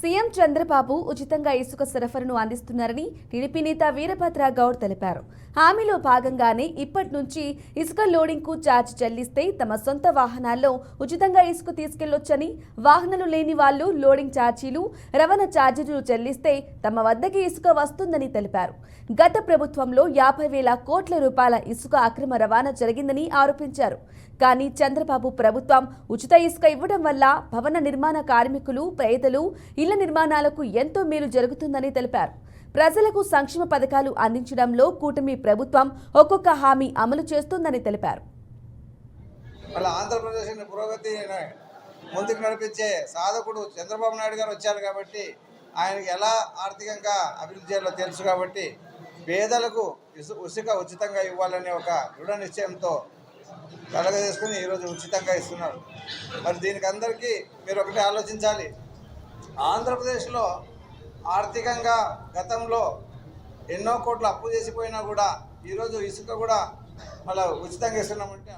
CM Chandrababu ఉచితంగా ఇసుక సరఫరాను అందిస్తున్నారని టీడీపీ నేత వీరభద్ర గౌడ్ తెలిపారు. హామీలో భాగంగానే ఇప్పటి నుంచి ఇసుక లోడింగ్కు ఛార్జ్ చెల్లిస్తే తమ సొంత వాహనాల్లో ఉచితంగా ఇసుక తీసుకెళ్లొచ్చని, వాహనాలు లేని వాళ్లు లోడింగ్ ఛార్జీలు, రవాణా ఛార్జీలు చెల్లిస్తే తమ వద్దకి ఇసుక వస్తుందని తెలిపారు. గత ప్రభుత్వంలో 50,000 కోట్ల రూపాయల ఇసుక అక్రమ రవాణా జరిగిందని ఆరోపించారు. కానీ చంద్రబాబు ప్రభుత్వం ఉచిత ఇసుక ఇవ్వడం వల్ల భవన నిర్మాణ కార్మికులు, పేదలు ఇళ్ల నిర్మాణాలకు ఎంతో మేలు జరుగుతుందని తెలిపారు. ప్రజలకు సంక్షేమ పథకాలు అందించడంలో కూటమి ప్రభుత్వం ఒక్కొక్క హామీ అమలు చేస్తుందని తెలిపారు. ఆంధ్రప్రదేశ్ పురోగతి ముందుకు నడిపించే సాధకుడు చంద్రబాబు నాయుడు గారు వచ్చారు కాబట్టి ఆయనకి ఎలా ఆర్థికంగా అభివృద్ధి చేయాలో తెలుసు కాబట్టి పేదలకు ఇసుక ఉచితంగా ఇవ్వాలనే ఒక దృఢ నిశ్చయంతో కలగజేసుకుని ఈరోజు ఉచితంగా ఇస్తున్నారు. మరి దీనికి అందరికీ మీరు ఒకటి ఆలోచించాలి. ఆంధ్రప్రదేశ్లో ఆర్థికంగా గతంలో ఎన్నో కోట్లు అప్పు చేసిపోయినా కూడా ఈరోజు ఇసుక కూడా మళ్ళీ ఉచితంగా ఇస్తున్నామంటే